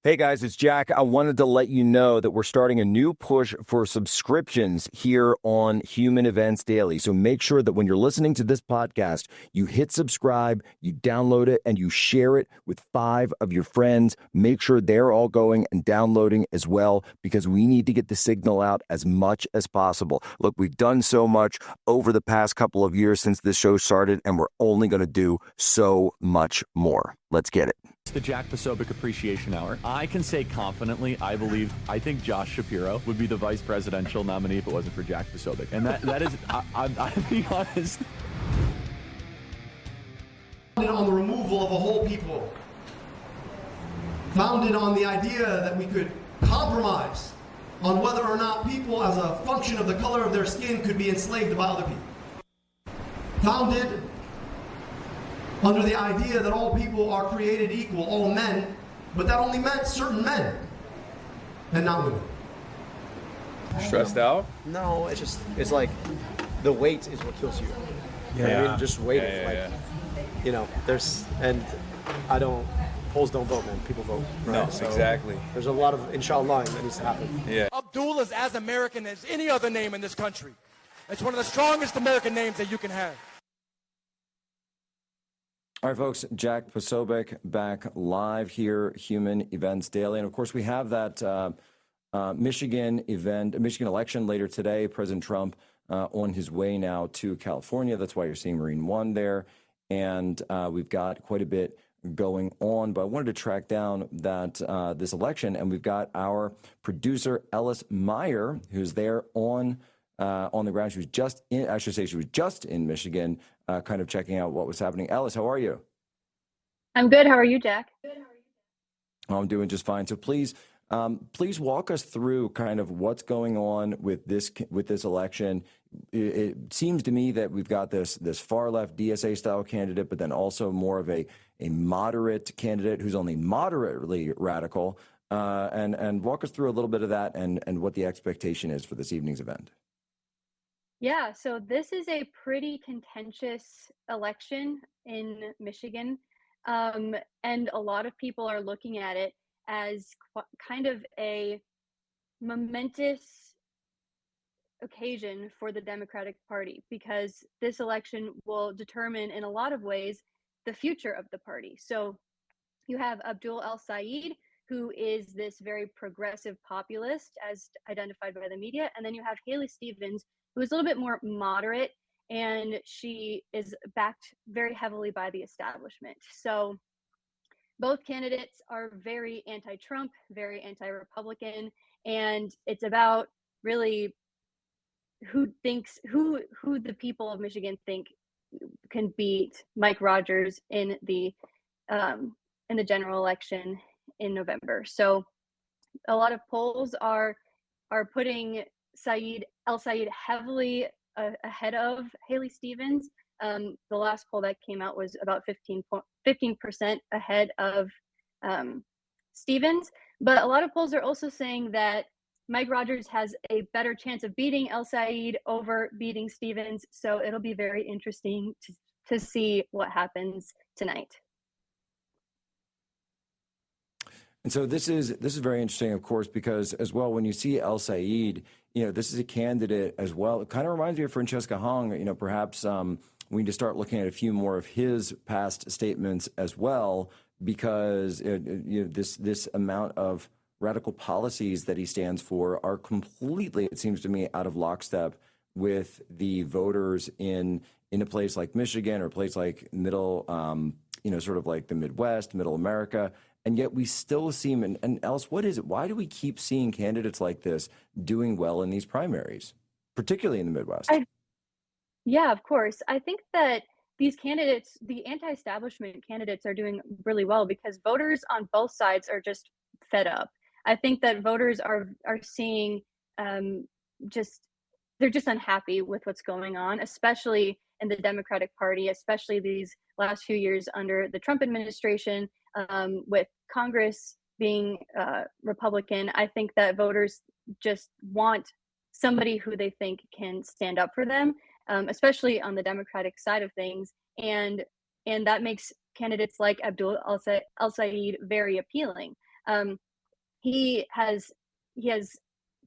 Hey guys, it's Jack. I wanted to let you know that we're starting a new push for subscriptions here on Human Events Daily. So make sure that when you're listening to this podcast, you hit subscribe, you download it, and you share it with 5 of your friends. Make sure they're all going and downloading as well, because we need to get the signal out as much as possible. Look, we've done so much over the past couple of years since this show started, and we're only going to do so much more. Let's get it. It's the Jack Posobiec Appreciation Hour. I can say confidently, I think Josh Shapiro would be the vice presidential nominee if it wasn't for Jack Posobiec. And that is, I'm being honest. Founded on the removal of a whole people. Founded on the idea that we could compromise on whether or not people, as a function of the color of their skin, could be enslaved by other people. Founded under the idea that all people are created equal, all men, but that only meant certain men and not women. Stressed out? No, it's like the weight is what kills you. You know what I mean? Just waiting. You know, and polls don't vote, man. People vote. Right? No, so exactly. There's a lot of inshallah that needs to happen. Yeah. Abdul is as American as any other name in this country. It's one of the strongest American names that you can have. All right, folks, Jack Posobiec back live here, Human Events Daily. And of course, we have that Michigan election later today. President Trump on his way now to California. That's why you're seeing Marine One there. And we've got quite a bit going on. But I wanted to track down that this election. And we've got our producer, Ellis Meyer, who's there on the ground. She was just in Michigan, kind of checking out what was happening. Ellis, how are you? I'm good. How are you, Jack? I'm doing just fine. So please walk us through kind of what's going on with this election. It seems to me that we've got this far left DSA style candidate, but then also more of a moderate candidate who's only moderately radical. And walk us through a little bit of that and what the expectation is for this evening's event. Yeah, so this is a pretty contentious election in Michigan. And a lot of people are looking at it as kind of a momentous occasion for the Democratic Party, because this election will determine in a lot of ways the future of the party. So you have Abdul El-Sayed, who is this very progressive populist as identified by the media. And then you have Haley Stevens, who is a little bit more moderate, and she is backed very heavily by the establishment. So both candidates are very anti-Trump, very anti-Republican, and it's about really who the people of Michigan think can beat Mike Rogers in the general election in November. So a lot of polls are putting El-Sayed heavily ahead of Haley Stevens. The last poll that came out was about 15% ahead of Stevens. But a lot of polls are also saying that Mike Rogers has a better chance of beating El-Sayed over beating Stevens. So it'll be very interesting to see what happens tonight. And so this is very interesting, of course, because as well, when you see El-Sayed, this is a candidate as well. It kind of reminds me of Francesca Hong. Perhaps we need to start looking at a few more of his past statements as well, because this amount of radical policies that he stands for are completely, it seems to me, out of lockstep with the voters in a place like Michigan or a place like middle, sort of like the Midwest, middle America. And yet we still see him. And Alice, what is it? Why do we keep seeing candidates like this doing well in these primaries, particularly in the Midwest? Yeah, of course. I think that these candidates, the anti-establishment candidates, are doing really well because voters on both sides are just fed up. I think that voters are seeing they're just unhappy with what's going on, especially in the Democratic Party, especially these last few years under the Trump administration, with Congress being Republican. I think that voters just want somebody who they think can stand up for them, especially on the Democratic side of things. And that makes candidates like Abdul El-Sayed very appealing. he has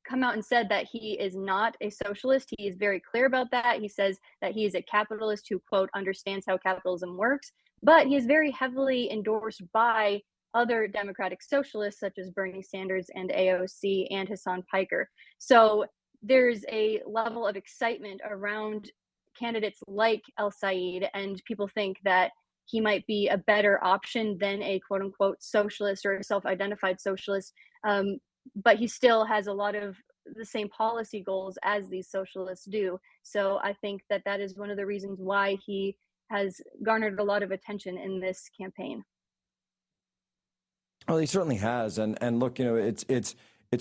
come out and said that he is not a socialist. He is very clear about that. He says that he is a capitalist who, quote, understands how capitalism works, but he is very heavily endorsed by other democratic socialists such as Bernie Sanders and AOC and Hassan Piker. So there's a level of excitement around candidates like El Said, and people think that he might be a better option than a quote unquote socialist or a self-identified socialist. But he still has a lot of the same policy goals as these socialists do. So I think that that is one of the reasons why he has garnered a lot of attention in this campaign. Well, he certainly has, and look, it's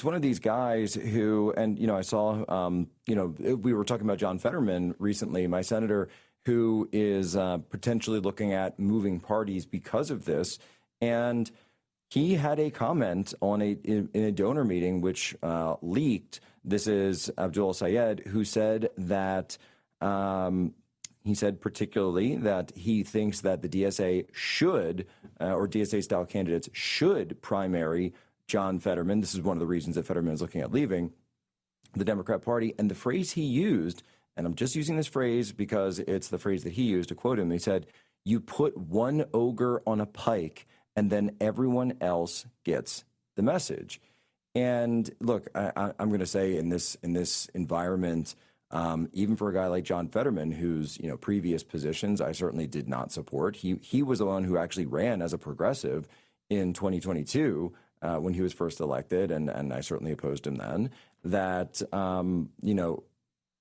one of these guys who, and I saw, we were talking about John Fetterman recently, my senator, who is potentially looking at moving parties because of this, and he had a comment on in a donor meeting which leaked. This is Abdul Sayed, who said that. He said particularly that he thinks that the DSA should, or DSA-style candidates should primary John Fetterman. This is one of the reasons that Fetterman is looking at leaving the Democrat Party. And the phrase he used, and I'm just using this phrase because it's the phrase that he used to quote him, he said, "You put one ogre on a pike and then everyone else gets the message." And look, I'm going to say in this environment, even for a guy like John Fetterman, whose previous positions I certainly did not support. He was the one who actually ran as a progressive in 2022 when he was first elected, and I certainly opposed him then. That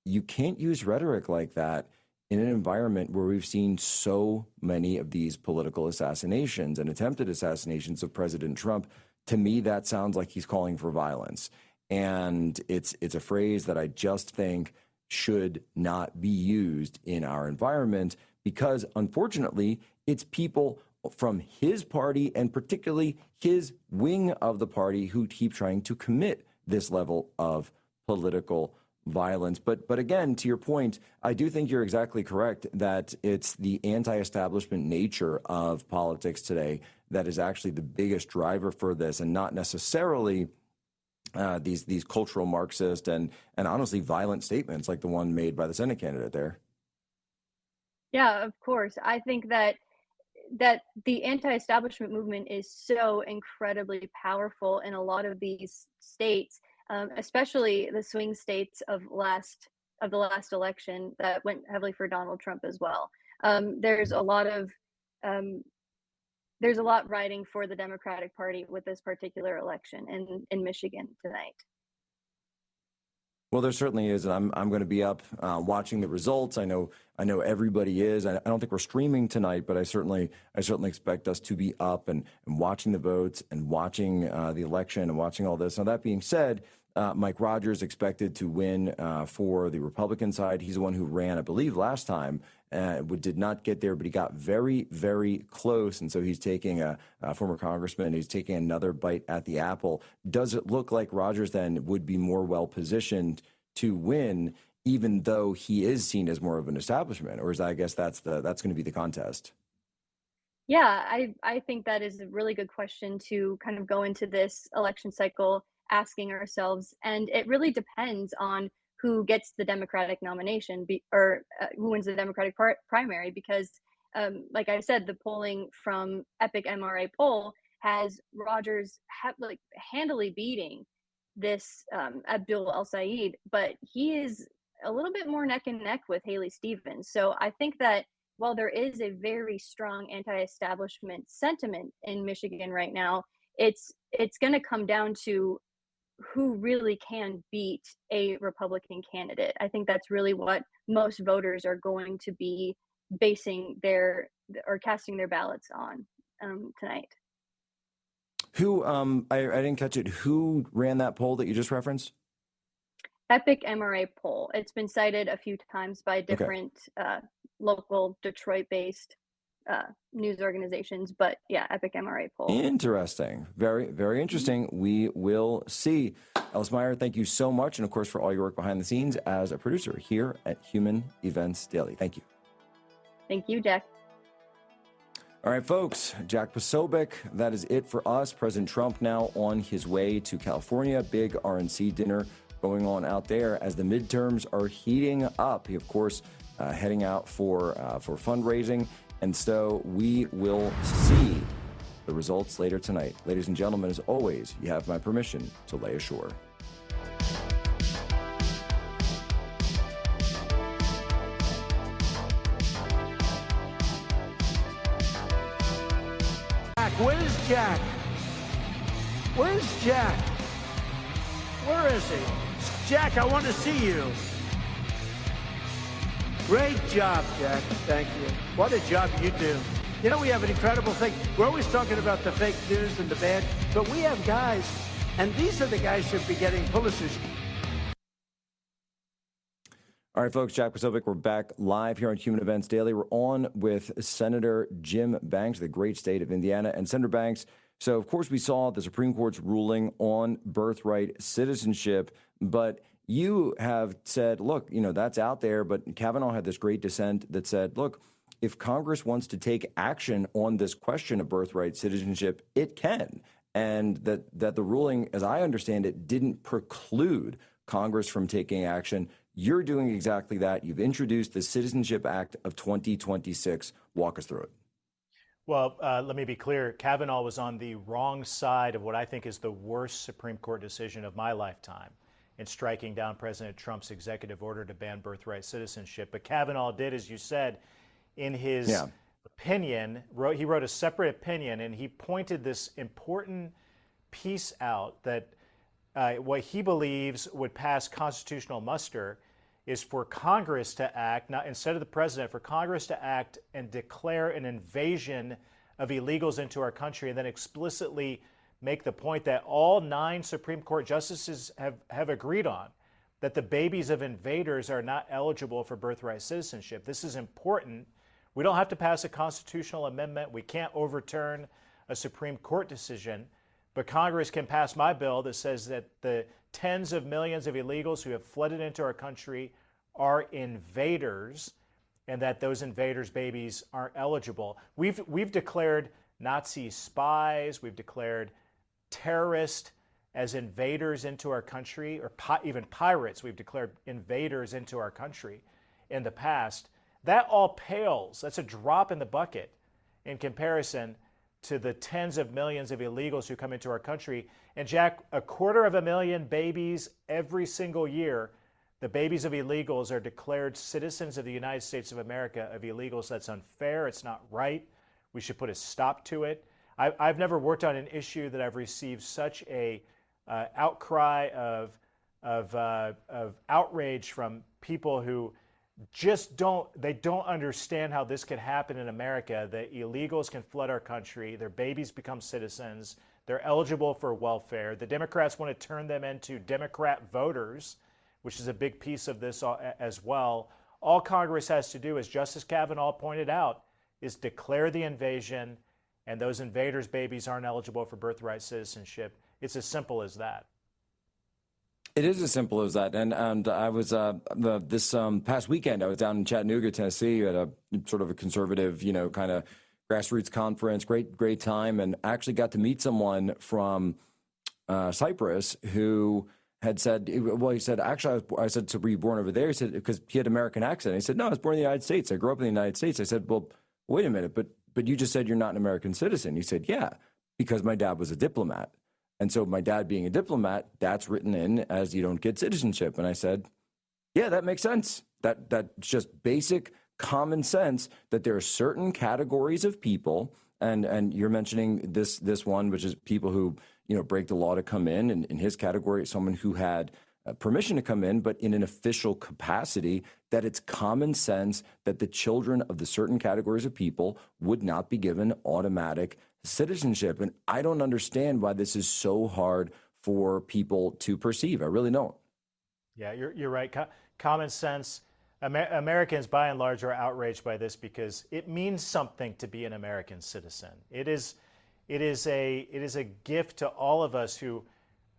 you can't use rhetoric like that in an environment where we've seen so many of these political assassinations and attempted assassinations of President Trump. To me, that sounds like he's calling for violence, and it's a phrase that I just think should not be used in our environment because, unfortunately, it's people from his party and particularly his wing of the party who keep trying to commit this level of political violence. But again, to your point, I do think you're exactly correct that it's the anti-establishment nature of politics today that is actually the biggest driver for this, and not necessarily these cultural Marxist and honestly violent statements like the one made by the Senate candidate there. Yeah, of course. I think that the anti-establishment movement is so incredibly powerful in a lot of these states, especially the swing states of the last election that went heavily for Donald Trump as well. There's a lot riding for the Democratic Party with this particular election in Michigan tonight. Well, there certainly is, and I'm going to be up watching the results. I know everybody is. I don't think we're streaming tonight, but I certainly expect us to be up and watching the votes and watching the election and watching all this. Now, that being said, Mike Rogers expected to win for the Republican side. He's the one who ran, I believe, last time. Did not get there, but he got very, very close. And so he's taking a former congressman, and he's taking another bite at the apple. Does it look like Rogers then would be more well-positioned to win, even though he is seen as more of an establishment? Or is that, I guess that's going to be the contest? Yeah, I think that is a really good question to kind of go into this election cycle asking ourselves. And it really depends on who gets the Democratic nomination or who wins the Democratic primary, because like I said, the polling from Epic MRA poll has Rogers handily beating this Abdul El Said, but he is a little bit more neck and neck with Haley Stevens. So I think that while there is a very strong anti-establishment sentiment in Michigan right now, it's going to come down to who really can beat a Republican candidate. I think that's really what most voters are going to be basing casting their ballots on tonight. Who, I didn't catch it. Who ran that poll that you just referenced? Epic MRA poll. It's been cited a few times by different local Detroit-based news organizations, but yeah, Epic MRA poll. Interesting. Very, very interesting. We will see. Alice Meyer, thank you so much. And of course, for all your work behind the scenes as a producer here at Human Events Daily. Thank you. Thank you, Jack. All right, folks, Jack Posobiec, that is it for us. President Trump now on his way to California. Big RNC dinner going on out there as the midterms are heating up. He, of course, heading out for fundraising. And so we will see the results later tonight. Ladies and gentlemen, as always, you have my permission to lay ashore. Where's Jack? Where's Jack? Where is he? Jack, I want to see you. Great job, Jack. Thank you. What a job you do. You know, we have an incredible thing. We're always talking about the fake news and the bad, but we have guys, and these are the guys who should be getting Pulitzers. All right, folks, Jack Posobiec, we're back live here on Human Events Daily. We're on with Senator Jim Banks, the great state of Indiana. And Senator Banks, so of course we saw the Supreme Court's ruling on birthright citizenship, but you have said, look, you know, that's out there, but Kavanaugh had this great dissent that said, look, if Congress wants to take action on this question of birthright citizenship, it can. And that the ruling, as I understand it, didn't preclude Congress from taking action. You're doing exactly that. You've introduced the Citizenship Act of 2026. Walk us through it. Well, let me be clear. Kavanaugh was on the wrong side of what I think is the worst Supreme Court decision of my lifetime in striking down President Trump's executive order to ban birthright citizenship. But Kavanaugh did, as you said, in his opinion, he wrote a separate opinion, and he pointed this important piece out that what he believes would pass constitutional muster is for Congress to act, not instead of the president, for Congress to act and declare an invasion of illegals into our country, and then explicitly make the point that all 9 Supreme Court justices have agreed on, that the babies of invaders are not eligible for birthright citizenship. This is important. We don't have to pass a constitutional amendment. We can't overturn a Supreme Court decision. But Congress can pass my bill that says that the tens of millions of illegals who have flooded into our country are invaders, and that those invaders' babies aren't eligible. We've declared Nazi spies, we've declared terrorists as invaders into our country, or even pirates. We've declared invaders into our country in the past. That all pales. That's a drop in the bucket in comparison to the tens of millions of illegals who come into our country. And Jack, 250,000 babies every single year, the babies of illegals are declared citizens of the United States of America of illegals. That's unfair. It's not right. We should put a stop to it. I've never worked on an issue that I've received such a outcry of outrage from people who just don't understand how this could happen in America, that illegals can flood our country, their babies become citizens, they're eligible for welfare. The Democrats want to turn them into Democrat voters, which is a big piece of this as well. All Congress has to do, as Justice Kavanaugh pointed out, is declare the invasion, and those invaders' babies aren't eligible for birthright citizenship. It's as simple as that. It is as simple as that. And I was this past weekend, I was down in Chattanooga, Tennessee, at a sort of a conservative, kind of grassroots conference. Great time, and actually got to meet someone from Cyprus who had said, well, he said, actually, I said, so were you born over there? He said, because he had an American accent. He said, no, I was born in the United States. I grew up in the United States. I said, well, wait a minute, but you just said you're not an American citizen. He said, yeah, because my dad was a diplomat. And so my dad being a diplomat, that's written in as you don't get citizenship. And I said, yeah, that makes sense. That's just basic common sense that there are certain categories of people, and you're mentioning this one, which is people who, break the law to come in. And in his category, someone who had permission to come in, but in an official capacity, that it's common sense that the children of the certain categories of people would not be given automatic citizenship. And I don't understand why this is so hard for people to perceive. I really don't. Yeah, you're right. Common sense. Americans, by and large, are outraged by this because it means something to be an American citizen. It is a gift to all of us who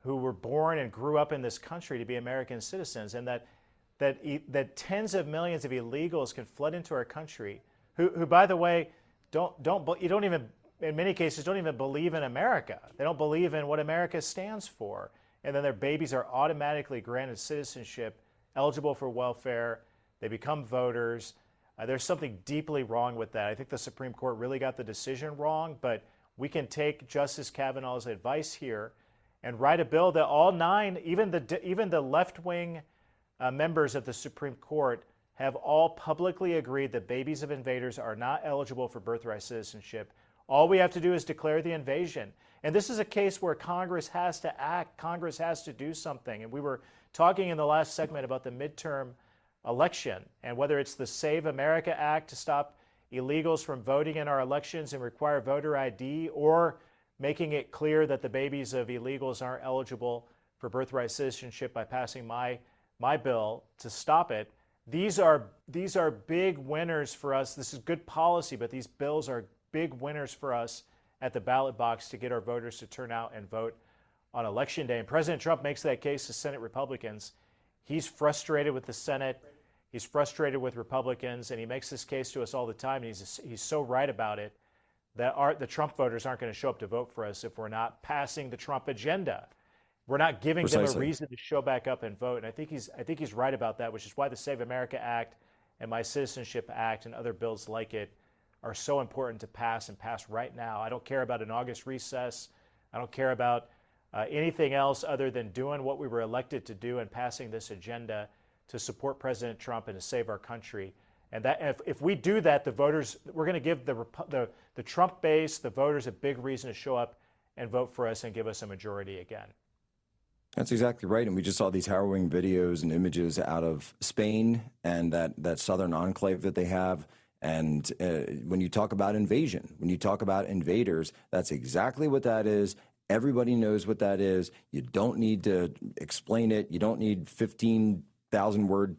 were born and grew up in this country to be American citizens, and that tens of millions of illegals can flood into our country, who by the way, you don't even, in many cases, don't even believe in America. They don't believe in what America stands for. And then their babies are automatically granted citizenship, eligible for welfare. They become voters. There's something deeply wrong with that. I think the Supreme Court really got the decision wrong, but we can take Justice Kavanaugh's advice here and write a bill that all 9, even the left-wing members of the Supreme Court have all publicly agreed that babies of invaders are not eligible for birthright citizenship. All we have to do is declare the invasion. And this is a case where Congress has to act. Congress has to do something. And we were talking in the last segment about the midterm election and whether it's the Save America Act to stop illegals from voting in our elections and require voter ID, or making it clear that the babies of illegals aren't eligible for birthright citizenship by passing my bill to stop it. These are big winners for us. This is good policy, but these bills are big winners for us at the ballot box to get our voters to turn out and vote on Election Day. And President Trump makes that case to Senate Republicans. He's frustrated with the Senate. He's frustrated with Republicans, and he makes this case to us all the time. And he's so right about it that the Trump voters aren't going to show up to vote for us if we're not passing the Trump agenda. We're not giving them a reason to show back up and vote. And I think he's right about that, which is why the Save America Act and My Citizenship Act and other bills like it are so important to pass and pass right now. I don't care about an August recess. I don't care about anything else other than doing what we were elected to do and passing this agenda to support President Trump and to save our country. And that if we do that, the voters, we're going to give the Trump base, the voters, a big reason to show up and vote for us and give us a majority again. That's exactly right. And we just saw these harrowing videos and images out of Spain and that southern enclave that they have. And when you talk about invasion, when you talk about invaders, that's exactly what that is. Everybody knows what that is. You don't need to explain it. You don't need 15,000 word,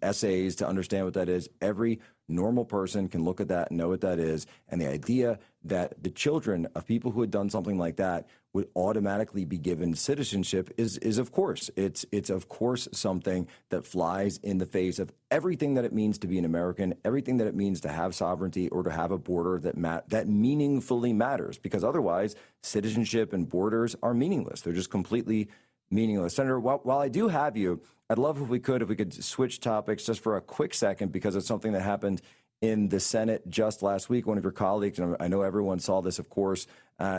essays to understand what that is. Every normal person can look at that and know what that is. And the idea that the children of people who had done something like that would automatically be given citizenship is of course, it's of course something that flies in the face of everything that it means to be an American, everything that it means to have sovereignty or to have a border that meaningfully matters, because otherwise citizenship and borders are meaningless. They're just completely meaningless. Senator, while I do have you, I'd love if we could switch topics just for a quick second, because it's something that happened in the Senate just last week. One of your colleagues, and I know everyone saw this, of course.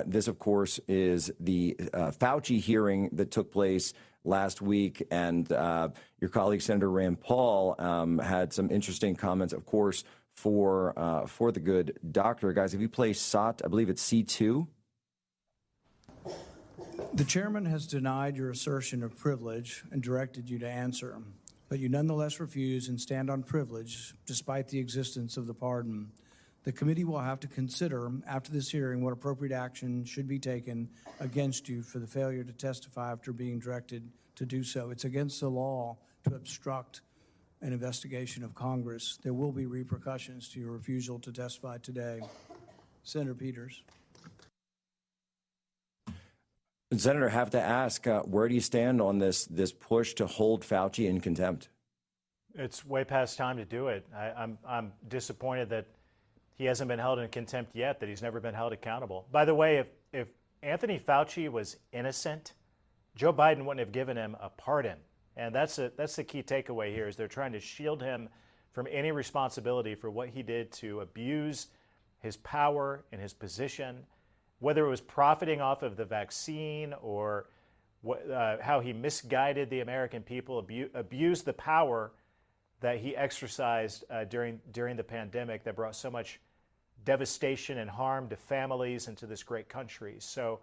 This, of course, is the Fauci hearing that took place last week. And your colleague, Senator Rand Paul, had some interesting comments, of course, for the good doctor. Guys, if you play SOT, I believe it's C2. The chairman has denied your assertion of privilege and directed you to answer, but you nonetheless refuse and stand on privilege despite the existence of the pardon. The committee will have to consider after this hearing what appropriate action should be taken against you for the failure to testify after being directed to do so. It's against the law to obstruct an investigation of Congress. There will be repercussions to your refusal to testify today. Senator Peters. Senator, I have to ask, where do you stand on this push to hold Fauci in contempt? It's way past time to do it. I'm disappointed that he hasn't been held in contempt yet, that he's never been held accountable. By the way, if Anthony Fauci was innocent, Joe Biden wouldn't have given him a pardon. And that's the key takeaway here, is they're trying to shield him from any responsibility for what he did to abuse his power and his position, whether it was profiting off of the vaccine or how he misguided the American people, abused the power that he exercised during the pandemic that brought so much devastation and harm to families and to this great country. So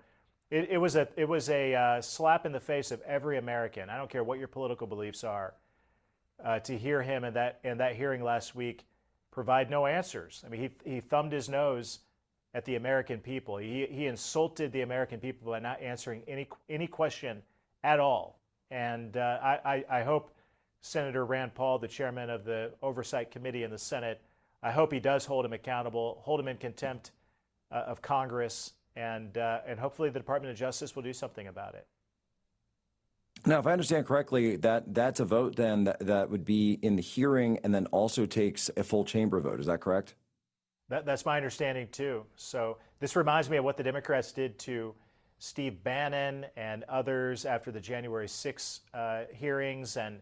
it was a slap in the face of every American. I don't care what your political beliefs are, to hear him in that hearing last week provide no answers. I mean, he thumbed his nose at the American people. He insulted the American people by not answering any question at all. And I hope Senator Rand Paul, the chairman of the Oversight Committee in the Senate, I hope he does hold him accountable, hold him in contempt of Congress, and hopefully the Department of Justice will do something about it. Now, if I understand correctly, that's a vote then that would be in the hearing and then also takes a full chamber vote. Is that correct? That's my understanding too. So this reminds me of what the Democrats did to Steve Bannon and others after the January 6 hearings, and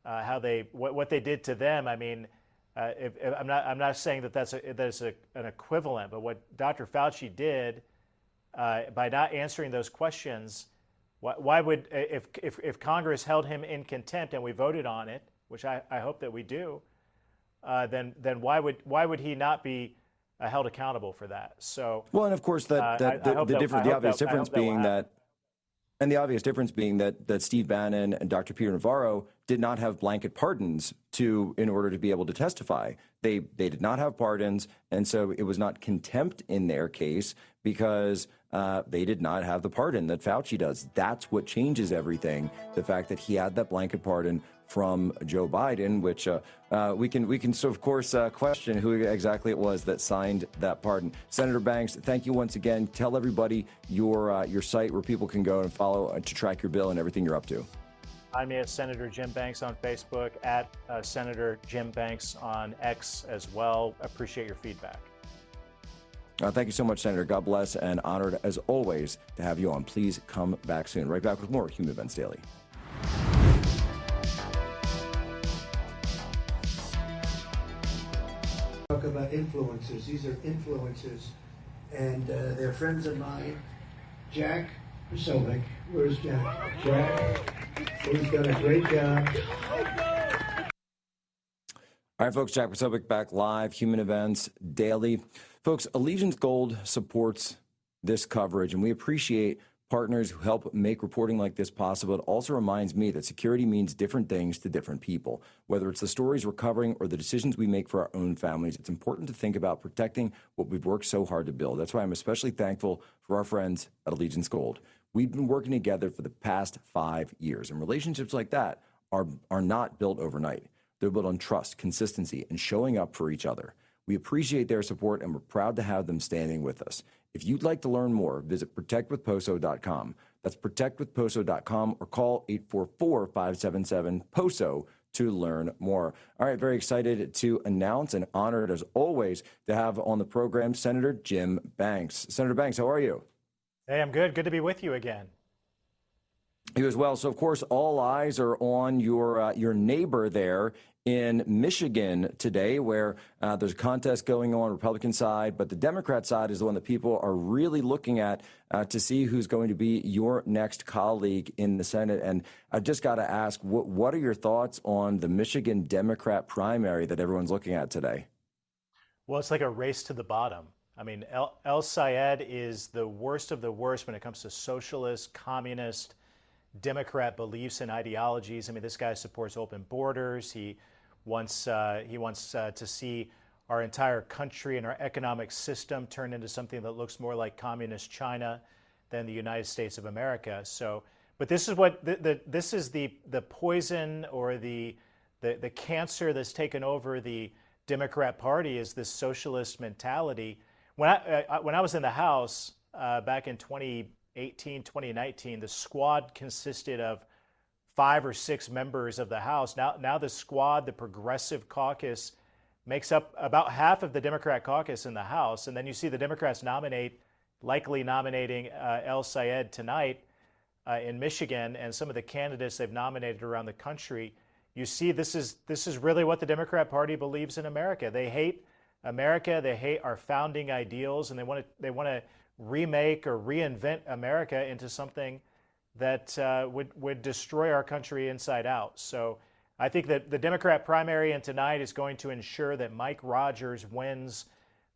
how what they did to them. I mean, if I'm not saying that that's an equivalent, but what Dr. Fauci did by not answering those questions, why would if Congress held him in contempt and we voted on it, which I hope that we do, then why would he not be held accountable for that? So well, and of course the obvious difference being that Steve Bannon and Dr. Peter Navarro did not have blanket pardons in order to be able to testify. They did not have pardons, and so it was not contempt in their case because they did not have the pardon that Fauci does. That's what changes everything. The fact that he had that blanket pardon from Joe Biden, which we can so of course question who exactly it was that signed that pardon. Senator Banks, thank you once again. Tell everybody your site where people can go and follow to track your bill and everything you're up to. Find me at Senator Jim Banks on Facebook, at Senator Jim Banks on X as well. Appreciate your feedback. Thank you so much, Senator. God bless, and honored as always to have you on. Please come back soon. Right back with more Human Events Daily. Talk about influencers. These are influencers, and they're friends of mine. Jack Posobiec. Where's Jack? Jack, who's done a great job. All right, folks, Jack Posobiec back live, Human Events Daily. Folks, Allegiance Gold supports this coverage, and we appreciate partners who help make reporting like this possible. It also reminds me that security means different things to different people. Whether it's the stories we're covering or the decisions we make for our own families, it's important to think about protecting what we've worked so hard to build. That's why I'm especially thankful for our friends at Allegiance Gold. We've been working together for the past 5 years, and relationships like that are not built overnight. They're built on trust, consistency, and showing up for each other. We appreciate their support, and we're proud to have them standing with us. If you'd like to learn more, visit protectwithposo.com. That's protectwithposo.com, or call 844-577-POSO to learn more. All right, very excited to announce and honored, as always, to have on the program Senator Jim Banks. Senator Banks, how are you? Hey, I'm good. Good to be with you again. You as well. So, of course, all eyes are on your neighbor there in Michigan today, where there's a contest going on Republican side, but the Democrat side is the one that people are really looking at to see who's going to be your next colleague in the Senate. And I've just got to ask, what are your thoughts on the Michigan Democrat primary that everyone's looking at today? Well, it's like a race to the bottom. I mean, El Sayed is the worst of the worst when it comes to socialist, communist, Democrat beliefs and ideologies. I mean, this guy supports open borders. He wants to see our entire country and our economic system turn into something that looks more like communist China than the United States of America. So, but this is what this is the poison or the cancer that's taken over the Democrat Party, is this socialist mentality. When I was in the House back in 2018, 2019, the squad consisted of 5 or 6 members of the House. Now the squad, the Progressive Caucus, makes up about half of the Democrat caucus in the House. And then you see the Democrats likely nominating El Sayed tonight in Michigan, and some of the candidates they've nominated around the country. You see, this is really what the Democrat Party believes in America. They hate America. They hate our founding ideals, and they want to remake or reinvent America into something that would destroy our country inside out. So I think that the Democrat primary and tonight is going to ensure that Mike Rogers wins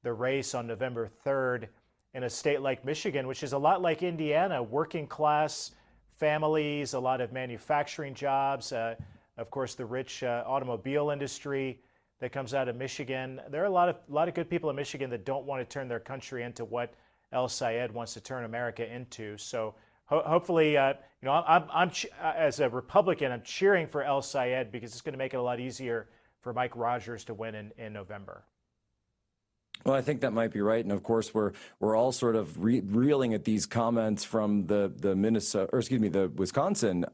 the race on November 3rd in a state like Michigan, which is a lot like Indiana, working class families, a lot of manufacturing jobs, of course, the rich automobile industry that comes out of Michigan. There are a lot of good people in Michigan that don't want to turn their country into what El Sayed wants to turn America into. So hopefully, I'm as a Republican, I'm cheering for El Sayed because it's going to make it a lot easier for Mike Rogers to win in November. Well, I think that might be right, and of course, we're all sort of reeling at these comments from the Wisconsin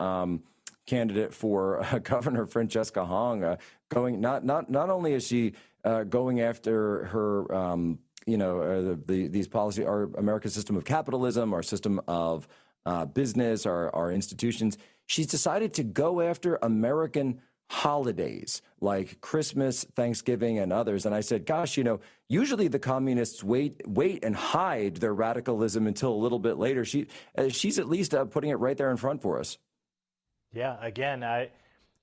candidate for Governor Francesca Hong, going not only is she going after her, these policy, our American system of capitalism, our system of business, our institutions. She's decided to go after American holidays like Christmas, Thanksgiving, and others. And I said, gosh, usually the communists wait and hide their radicalism until a little bit later. She's at least putting it right there in front for us. Yeah, again,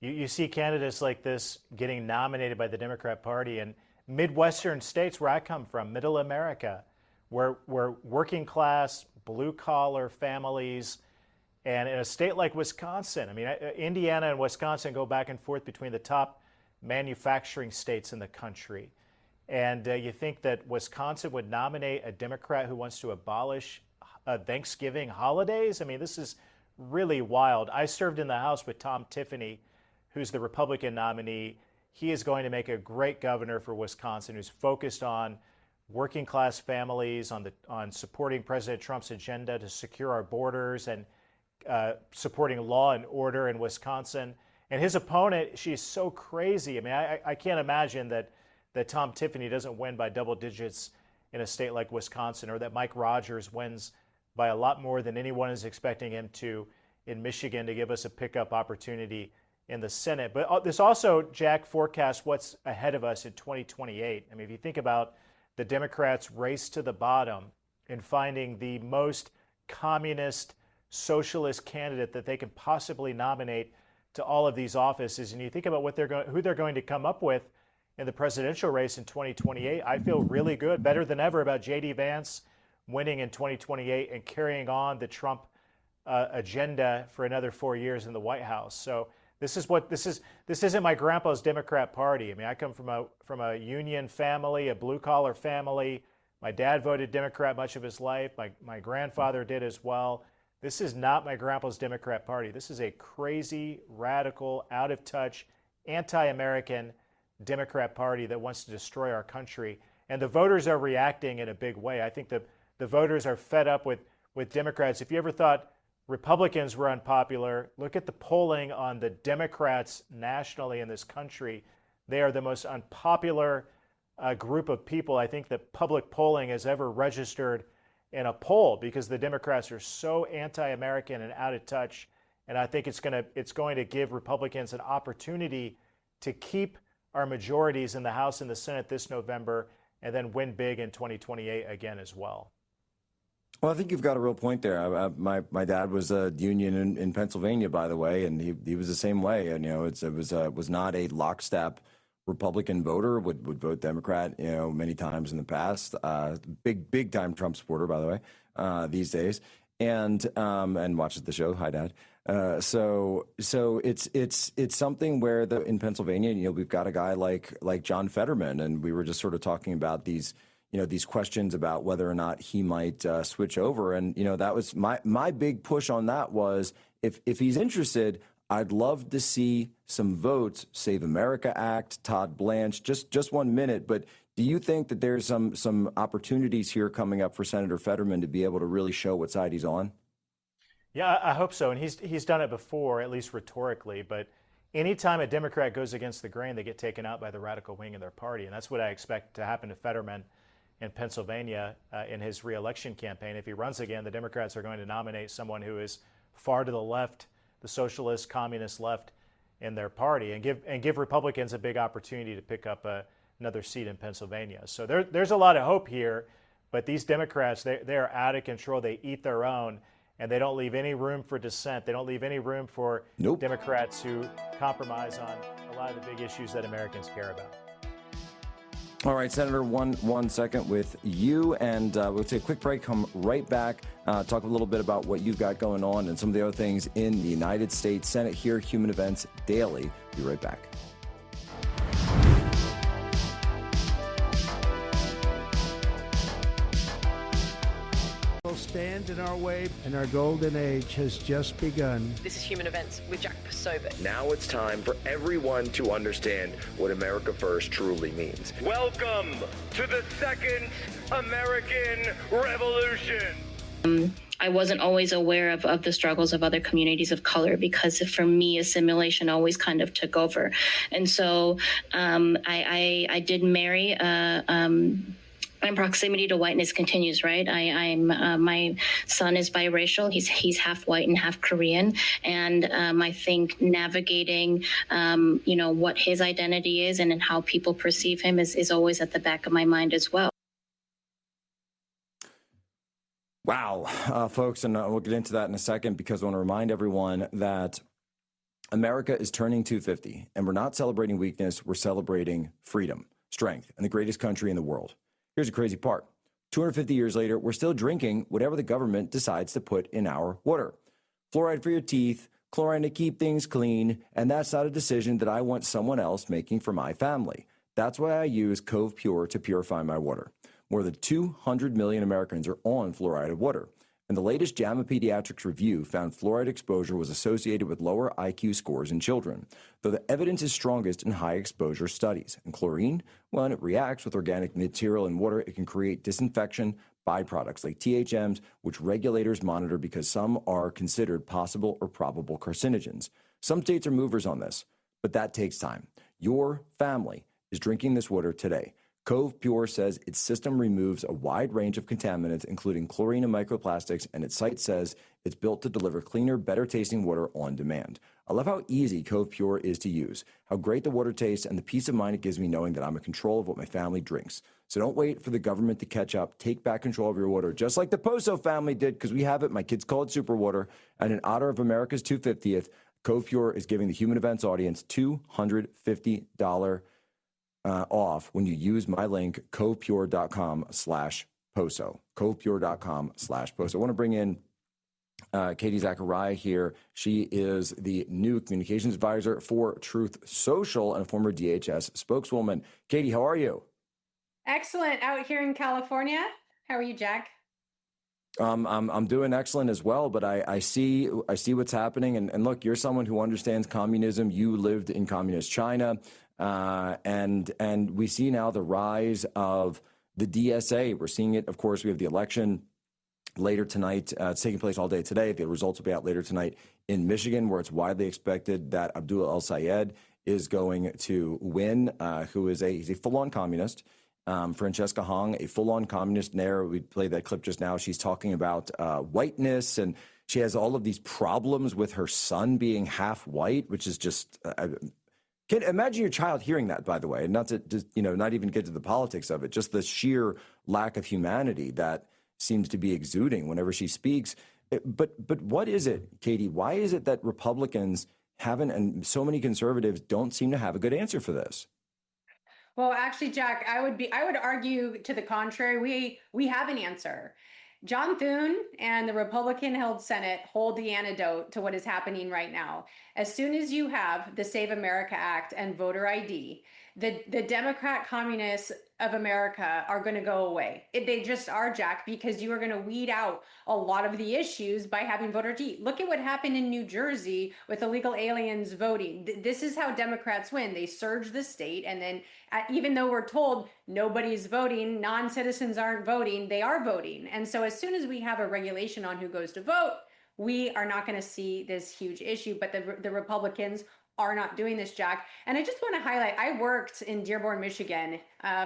you see candidates like this getting nominated by the Democrat Party in Midwestern states where I come from, Middle America, where working class, blue collar families, and in a state like Wisconsin, I mean, Indiana and Wisconsin go back and forth between the top manufacturing states in the country. And you think that Wisconsin would nominate a Democrat who wants to abolish Thanksgiving holidays? I mean, this is really wild. I served in the House with Tom Tiffany, who's the Republican nominee. He is going to make a great governor for Wisconsin, who's focused on working class families, on supporting President Trump's agenda to secure our borders and supporting law and order in Wisconsin. And his opponent, she's so crazy. I mean, I can't imagine that Tom Tiffany doesn't win by double digits in a state like Wisconsin, or that Mike Rogers wins by a lot more than anyone is expecting him to in Michigan to give us a pickup opportunity in the Senate. But this also, Jack, forecasts what's ahead of us in 2028. I mean, if you think about the Democrats' race to the bottom in finding the most communist, socialist candidate that they can possibly nominate to all of these offices, and you think about who they're going to come up with in the presidential race in 2028, I feel really good, better than ever, about J.D. Vance winning in 2028 and carrying on the Trump agenda for another 4 years in the White House. So this isn't my grandpa's Democrat Party. I mean, I come from a union family, a blue collar family. My dad voted Democrat much of his life. My grandfather did as well. This is not my grandpa's Democrat Party. This is a crazy, radical, out of touch, anti-American Democrat Party that wants to destroy our country. And the voters are reacting in a big way. I think the voters are fed up with Democrats. If you ever thought Republicans were unpopular, look at the polling on the Democrats nationally in this country. They are the most unpopular group of people I think that public polling has ever registered in a poll, because the Democrats are so anti-American and out of touch. And I think it's going to give Republicans an opportunity to keep our majorities in the House and the Senate this November, and then win big in 2028 again as well. Well, I think you've got a real point there. My dad was a union in Pennsylvania, by the way, and he was the same way. And it was not a lockstep Republican voter, would vote Democrat, many times in the past. Big time Trump supporter, by the way, these days, and watches the show. Hi, Dad. So it's something where in Pennsylvania, we've got a guy like John Fetterman, and we were just sort of talking about these questions about whether or not he might switch over, and that was my big push on that was if he's interested, I'd love to see some votes, Save America Act, Todd Blanche, just 1 minute. But do you think that there's some opportunities here coming up for Senator Fetterman to be able to really show what side he's on? Yeah, I hope so. And he's done it before, at least rhetorically. But anytime a Democrat goes against the grain, they get taken out by the radical wing of their party. And that's what I expect to happen to Fetterman in Pennsylvania in his reelection campaign. If he runs again, the Democrats are going to nominate someone who is far to the left, the socialist, communist left in their party, and give Republicans a big opportunity to pick up another seat in Pennsylvania. So there's a lot of hope here, but these Democrats, they are out of control. They eat their own, and they don't leave any room for dissent. They don't leave any room for Democrats who compromise on a lot of the big issues that Americans care about. All right, Senator, one second with you, and we'll take a quick break, come right back, talk a little bit about what you've got going on and some of the other things in the United States Senate here, Human Events Daily. Be right back. Stand in our way, and our golden age has just begun. This is Human Events with Jack Posobiec. Now it's time for everyone to understand what America First truly means. Welcome to the Second American Revolution. I wasn't always aware of the struggles of other communities of color, because for me, assimilation always kind of took over. And so I did marry. My proximity to whiteness continues, right? I'm my son is biracial. He's half white and half Korean, and I think navigating, what his identity is and how people perceive him is always at the back of my mind as well. Wow, folks, and we'll get into that in a second, because I want to remind everyone that America is turning 250, and we're not celebrating weakness. We're celebrating freedom, strength, and the greatest country in the world. Here's the crazy part. 250 years later, we're still drinking whatever the government decides to put in our water. Fluoride for your teeth, chlorine to keep things clean, and that's not a decision that I want someone else making for my family. That's why I use Cove Pure to purify my water. More than 200 million Americans are on fluoridated water, and the latest JAMA Pediatrics review found fluoride exposure was associated with lower IQ scores in children, though the evidence is strongest in high-exposure studies. And chlorine, when it reacts with organic material in water, it can create disinfection byproducts like THMs, which regulators monitor because some are considered possible or probable carcinogens. Some states are movers on this, but that takes time. Your family is drinking this water today. Cove Pure says its system removes a wide range of contaminants, including chlorine and microplastics, and its site says it's built to deliver cleaner, better-tasting water on demand. I love how easy Cove Pure is to use, how great the water tastes, and the peace of mind it gives me knowing that I'm in control of what my family drinks. So don't wait for the government to catch up. Take back control of your water, just like the Poso family did, because we have it. My kids call it super water. And in honor of America's 250th, Cove Pure is giving the Human Events audience $250 off when you use my link, covepure.com/poso. Covepure.com/poso. I want to bring in Katie Zachariah here. She is the new communications advisor for Truth Social and a former DHS spokeswoman. Katie, how are you? Excellent. Out here in California. How are you, Jack? I'm doing excellent as well, but I see what's happening. And look, you're someone who understands communism. You lived in communist China. And we see now the rise of the DSA. We're seeing it. Of course, we have the election later tonight. It's taking place all day today. The results will be out later tonight in Michigan, where it's widely expected that Abdullah El-Sayed is going to win, who is he's a full-on communist. Francesca Hong, a full-on communist there. We played that clip just now. She's talking about whiteness, and she has all of these problems with her son being half white, which is just... Can imagine your child hearing that, by the way, and not to just, not even get to the politics of it, just the sheer lack of humanity that seems to be exuding whenever she speaks. But what is it, Katie? Why is it that Republicans haven't, and so many conservatives don't seem to have a good answer for this? Well, actually, Jack, I would argue to the contrary. We have an answer. John Thune and the Republican-held Senate hold the antidote to what is happening right now. As soon as you have the Save America Act and voter ID, the Democrat communists of America are going to go away. They just are, Jack, because you are going to weed out a lot of the issues by having voter ID. Look at what happened in New Jersey with illegal aliens voting. This is how Democrats win. They surge the state, and then even though we're told nobody's voting, non-citizens aren't voting, they are voting. And so as soon as we have a regulation on who goes to vote, we are not going to see this huge issue. But the Republicans are not doing this, Jack. And I just want to highlight, I worked in Dearborn, Michigan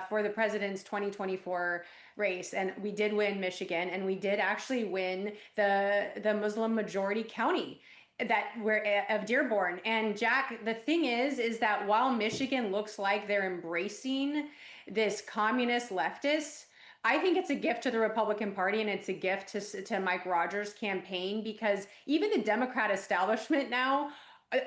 for the president's 2024 race, and we did win Michigan, and we did actually win the Muslim majority county of Dearborn. And Jack, the thing is that while Michigan looks like they're embracing this communist leftist, I think it's a gift to the Republican Party, and it's a gift to Mike Rogers' campaign, because even the Democrat establishment now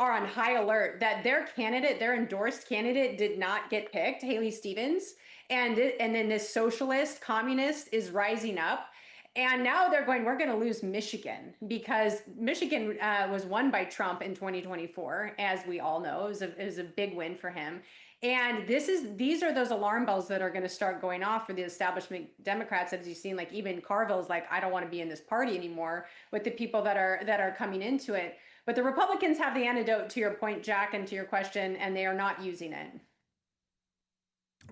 are on high alert that their endorsed candidate did not get picked, Haley Stevens. And then this socialist communist is rising up. And now they're going, we're going to lose Michigan, because Michigan was won by Trump in 2024, as we all know. It was a big win for him. And these are those alarm bells that are going to start going off for the establishment Democrats. As you've seen, like even Carville's like, I don't want to be in this party anymore, with the people that are coming into it. But the Republicans have the antidote, to your point, Jack, and to your question, and they are not using it.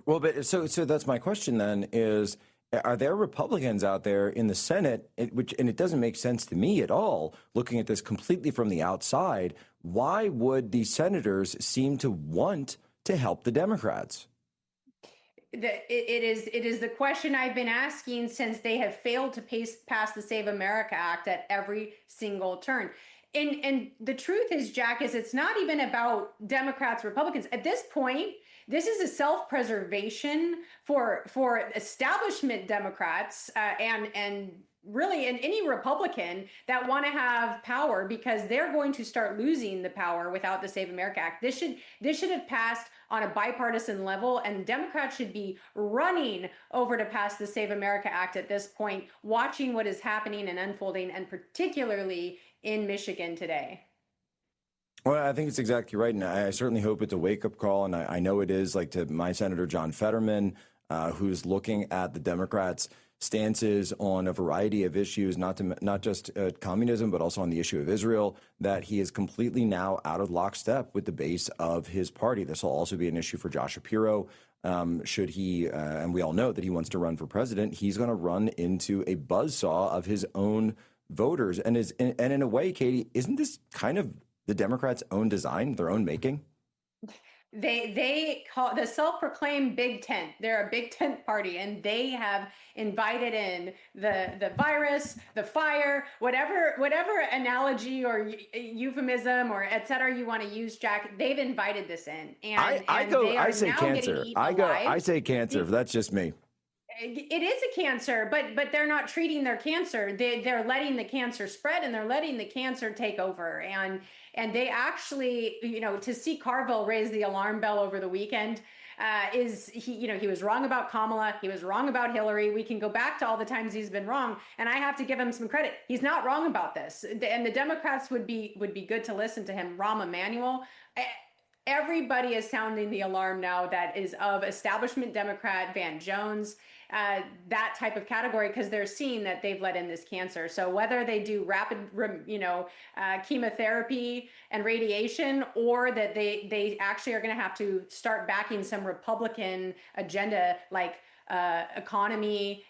Well, but so that's my question then is Are there Republicans out there in the Senate, and it doesn't make sense to me at all, looking at this completely from the outside, why would the senators seem to want to help the Democrats? It is the question I've been asking since they have failed to pass the Save America Act at every single turn. And the truth is, Jack, is it's not even about Democrats, Republicans. At this point, this is a self-preservation for establishment Democrats and really in any Republican that want to have power, because they're going to start losing the power without the Save America Act. This should have passed on a bipartisan level, and Democrats should be running over to pass the Save America Act at this point, watching what is happening and unfolding, and particularly in Michigan today. Well, I think it's exactly right, and I certainly hope it's a wake-up call, and I know it is, like to my Senator John Fetterman, who's looking at the Democrats' stances on a variety of issues, not just communism, but also on the issue of Israel, that he is completely now out of lockstep with the base of his party. This will also be an issue for Josh Shapiro. Should he, and we all know that he wants to run for president, he's going to run into a buzzsaw of his own voters. And in a way, Katie, isn't this kind of the Democrats' own design, their own making? They call the self-proclaimed Big Tent. They're a Big Tent party, and they have invited in the virus, the fire, whatever analogy or euphemism or et cetera you want to use, Jack. They've invited this in, and I say cancer. I say cancer. That's just me. It is a cancer, but they're not treating their cancer. They're letting the cancer spread, and they're letting the cancer take over. And they actually, to see Carville raise the alarm bell over the weekend, he was wrong about Kamala. He was wrong about Hillary. We can go back to all the times he's been wrong, and I have to give him some credit. He's not wrong about this. And the Democrats would be good to listen to him. Rahm Emanuel. Everybody is sounding the alarm now that is of establishment Democrat Van Jones, that type of category, because they're seeing that they've let in this cancer. So whether they do rapid, chemotherapy and radiation, or that they actually are going to have to start backing some Republican agenda like economy,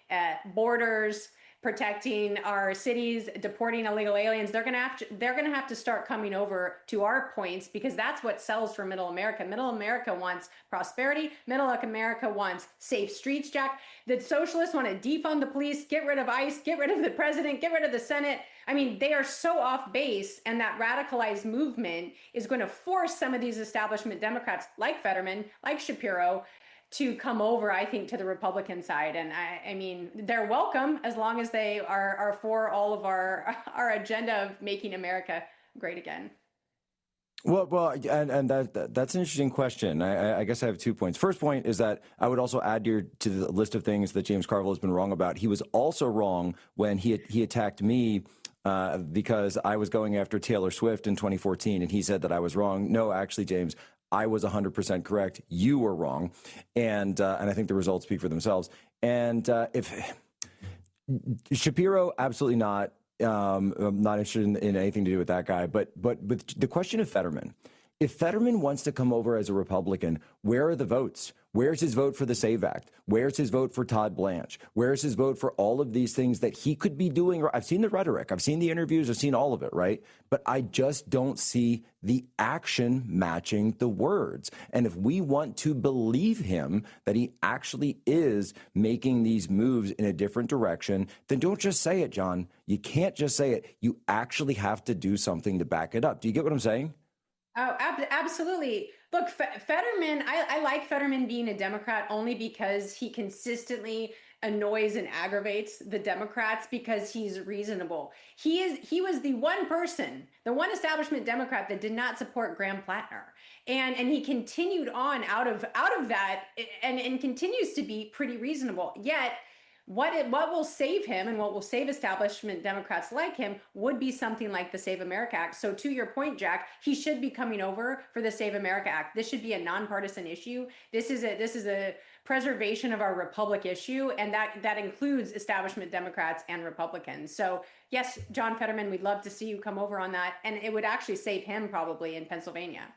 borders, protecting our cities, deporting illegal aliens, they're going to have to start coming over to our points, because that's what sells for Middle America. Middle America wants prosperity. Middle America wants safe streets, Jack. The socialists want to defund the police, get rid of ICE, get rid of the president, get rid of the Senate. I mean, they are so off base, and that radicalized movement is going to force some of these establishment Democrats like Fetterman, like Shapiro, to come over, I think, to the Republican side. And I mean, they're welcome as long as they are for all of our agenda of making America great again. Well, and that's an interesting question. I guess I have 2 points. First point is that I would also add to the list of things that James Carville has been wrong about. He was also wrong when he attacked me because I was going after Taylor Swift in 2014, and he said that I was wrong. No, actually, James, I was 100% correct. You were wrong, and I think the results speak for themselves. And if Shapiro, absolutely not. I'm not interested in anything to do with that guy. But with the question of Fetterman, if Fetterman wants to come over as a Republican, where are the votes? Where's his vote for the SAVE Act? Where's his vote for Todd Blanche? Where's his vote for all of these things that he could be doing? I've seen the rhetoric. I've seen the interviews. I've seen all of it, right? But I just don't see the action matching the words. And if we want to believe him that he actually is making these moves in a different direction, then don't just say it, John. You can't just say it. You actually have to do something to back it up. Do you get what I'm saying? Oh, absolutely. Look, Fetterman, I like Fetterman being a Democrat only because he consistently annoys and aggravates the Democrats because he's reasonable. He was the one person, the one establishment Democrat that did not support Graham Plattner. And he continued on out of that and continues to be pretty reasonable. Yet what will save him and what will save establishment Democrats like him would be something like the Save America Act. So to your point, Jack, he should be coming over for the Save America Act. This should be a nonpartisan issue. This is a preservation of our republic issue, and that includes establishment Democrats and Republicans. So yes, John Fetterman, we'd love to see you come over on that, and it would actually save him probably in Pennsylvania.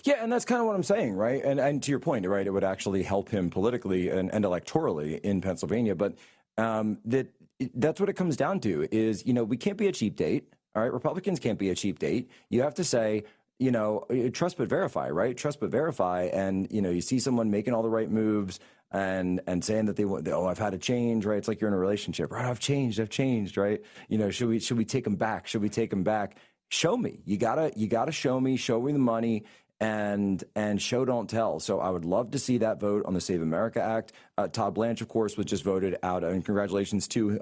Yeah, and that's kind of what I'm saying, right? And to your point, right, it would actually help him politically and electorally in Pennsylvania. But that's what it comes down to is, we can't be a cheap date. All right, Republicans can't be a cheap date. You have to say, trust but verify, right? Trust but verify. And, you see someone making all the right moves and saying that I've had a change, right? It's like you're in a relationship, right? I've changed, right? Should we take them back? Should we take them back? Show me. You gotta show me the money. And show don't tell. So I would love to see that vote on the Save America Act. Todd Blanche, of course, was just voted out. And congratulations to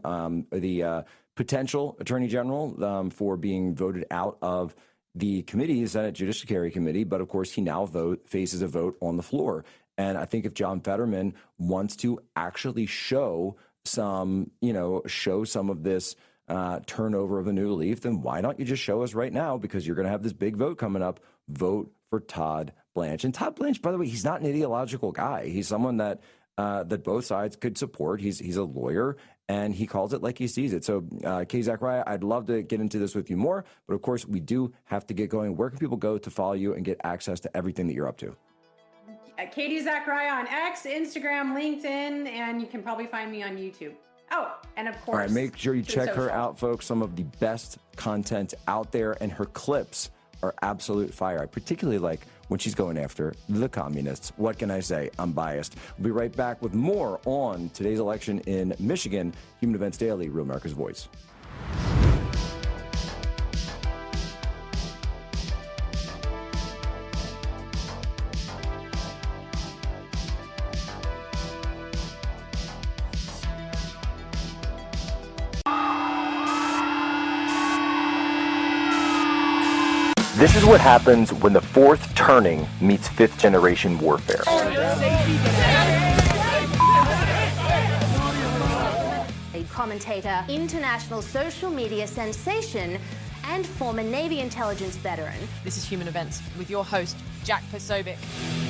the potential Attorney General for being voted out of the committee, the Senate Judiciary Committee. But of course, he now faces a vote on the floor. And I think if John Fetterman wants to actually show some of this turnover of a new leaf, then why don't you just show us right now? Because you're going to have this big vote coming up. Vote for Todd Blanche. And Todd Blanche, by the way, he's not an ideological guy. He's someone that both sides could support. He's a lawyer, and he calls it like he sees it. So, Katie Zachariah, I'd love to get into this with you more, but of course, we do have to get going. Where can people go to follow you and get access to everything that you're up to? Katie Zachariah on X, Instagram, LinkedIn, and you can probably find me on YouTube. Oh, and of course, all right, make sure you check her out, folks. Some of the best content out there, and her clips are absolute fire. I particularly like when she's going after the communists. What can I say? I'm biased. We'll be right back with more on today's election in Michigan. Human Events Daily, Real America's Voice. This is what happens when the fourth turning meets fifth generation warfare. A commentator, international social media sensation, and former Navy intelligence veteran. This is Human Events with your host, Jack Posobiec.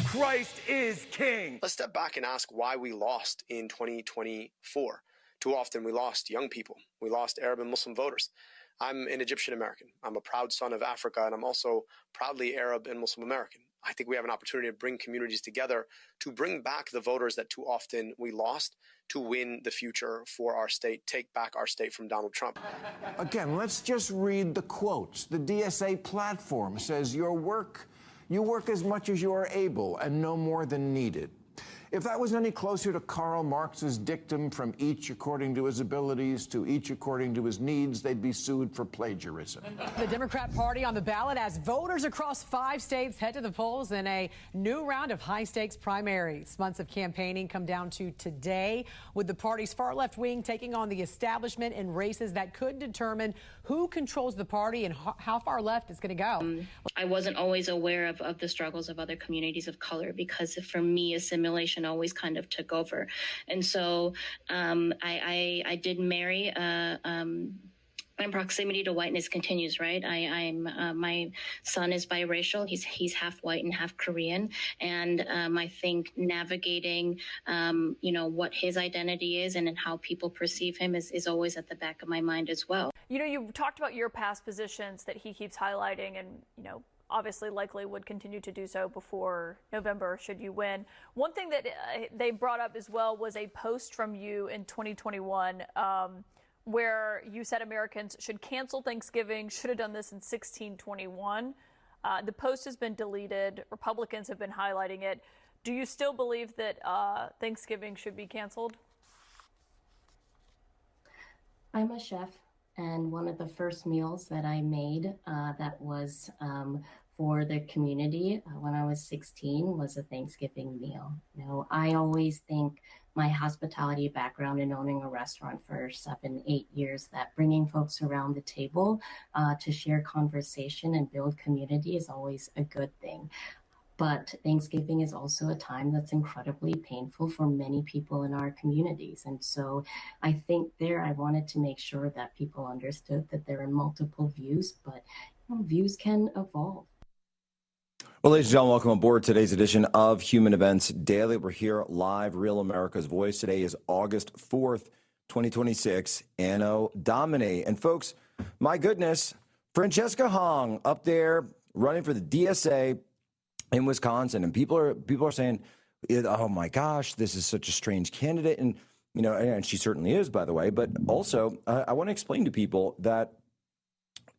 Christ is king. Let's step back and ask why we lost in 2024. Too often we lost young people. We lost Arab and Muslim voters. I'm an Egyptian American. I'm a proud son of Africa, and I'm also proudly Arab and Muslim American. I think we have an opportunity to bring communities together to bring back the voters that too often we lost, to win the future for our state, take back our state from Donald Trump. Again, let's just read the quotes. The DSA platform says you work as much as you are able and no more than needed. If that was any closer to Karl Marx's dictum, from each according to his abilities to each according to his needs, they'd be sued for plagiarism. The Democrat Party on the ballot as voters across 5 states head to the polls in a new round of high-stakes primaries. Months of campaigning come down to today, with the party's far-left wing taking on the establishment in races that could determine who controls the party and how far left it's going to go. I wasn't always aware of the struggles of other communities of color, because for me, assimilation always kind of took over. And so I did marry. My proximity to whiteness continues, right? My son is biracial. He's half white and half Korean. And I think navigating, what his identity is and how people perceive him is always at the back of my mind as well. You talked about your past positions that he keeps highlighting and, obviously likely would continue to do so before November should you win. One thing that they brought up as well was a post from you in 2021 where you said Americans should cancel Thanksgiving, should have done this in 1621. The post has been deleted. Republicans have been highlighting it. Do you still believe that Thanksgiving should be canceled? I'm a chef, and one of the first meals that I made that was for the community when I was 16 was a Thanksgiving meal. I always think my hospitality background in owning a restaurant for 7-8 years, that bringing folks around the table to share conversation and build community is always a good thing. But Thanksgiving is also a time that's incredibly painful for many people in our communities. And so I think I wanted to make sure that people understood that there are multiple views, but views can evolve. Well, ladies and gentlemen, welcome aboard today's edition of Human Events Daily. We're here live, Real America's Voice. Today is August 4th, 2026, Anno Domini. And folks, my goodness, Francesca Hong up there running for the DSA in Wisconsin, and people are saying, "Oh my gosh, this is such a strange candidate," and and she certainly is, by the way. But also, I want to explain to people that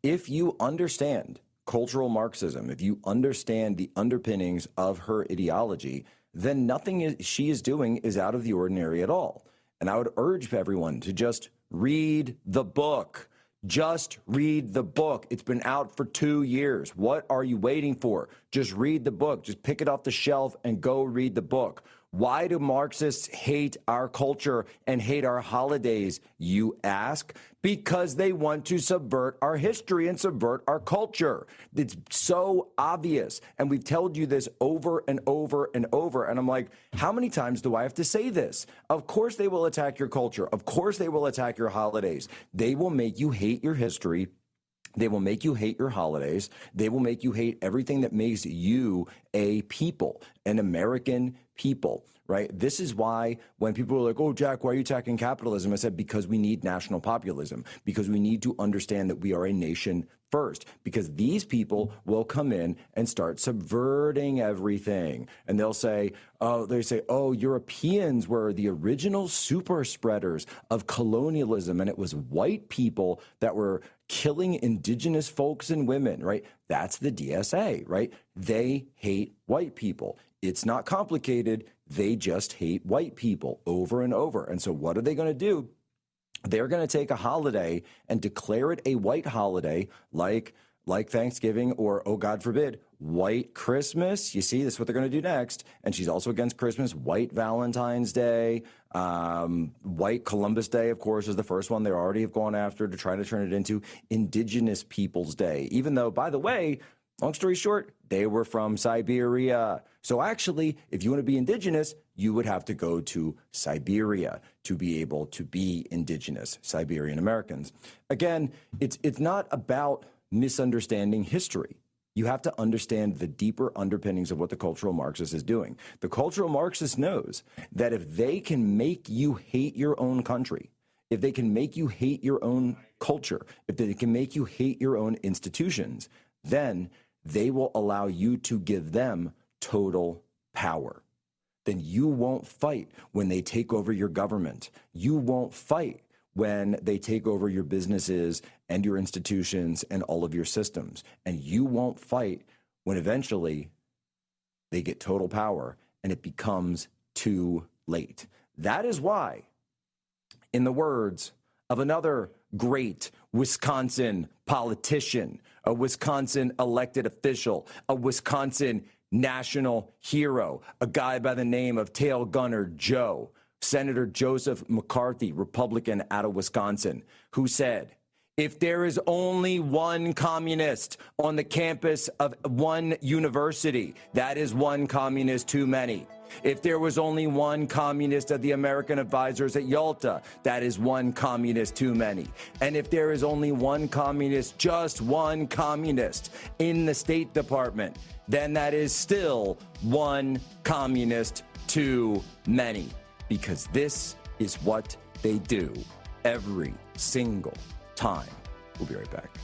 if you understand cultural Marxism, if you understand the underpinnings of her ideology, then nothing she is doing is out of the ordinary at all. And I would urge everyone to just read the book. Just read the book. It's been out for 2 years. What are you waiting for? Just read the book. Just pick it off the shelf and go read the book. Why do Marxists hate our culture and hate our holidays, you ask? Because they want to subvert our history and subvert our culture. It's so obvious. And we've told you this over and over and over. And I'm like, how many times do I have to say this? Of course they will attack your culture. Of course they will attack your holidays. They will make you hate your history. They will make you hate your holidays. They will make you hate everything that makes you a people, an American people, right? This is why when people are like, "Oh, Jack, why are you attacking capitalism?" I said, because we need national populism, because we need to understand that we are a nation first, because these people will come in and start subverting everything. And they'll say, oh, Europeans were the original super spreaders of colonialism, and it was white people that were killing indigenous folks and women, right? That's the DSA, right? They hate white people. It's not complicated. They just hate white people over and over. And so what are they going to do? They're going to take a holiday and declare it a white holiday like Thanksgiving or, oh, God forbid, white Christmas. You see, that's what they're going to do next. And she's also against Christmas. White Valentine's Day, white Columbus Day, of course, is the first one they already have gone after to try to turn it into Indigenous Peoples Day, even though, by the way, long story short, they were from Siberia. So actually, if you want to be indigenous, you would have to go to Siberia to be able to be indigenous, Siberian Americans. Again, it's not about misunderstanding history. You have to understand the deeper underpinnings of what the cultural Marxist is doing. The cultural Marxist knows that if they can make you hate your own country, if they can make you hate your own culture, if they can make you hate your own institutions, then they will allow you to give them total power. Then you won't fight when they take over your government. You won't fight when they take over your businesses and your institutions and all of your systems. And you won't fight when eventually they get total power and it becomes too late. That is why, in the words of another great Wisconsin politician, a Wisconsin elected official, a Wisconsin national hero, a guy by the name of Tail Gunner Joe, Senator Joseph McCarthy, Republican out of Wisconsin, who said, if there is only one communist on the campus of one university, that is one communist too many. If there was only one communist at the American Advisors at Yalta, that is one communist too many. And if there is only one communist, just one communist in the State Department, then that is still one communist too many. Because this is what they do every single time. We'll be right back.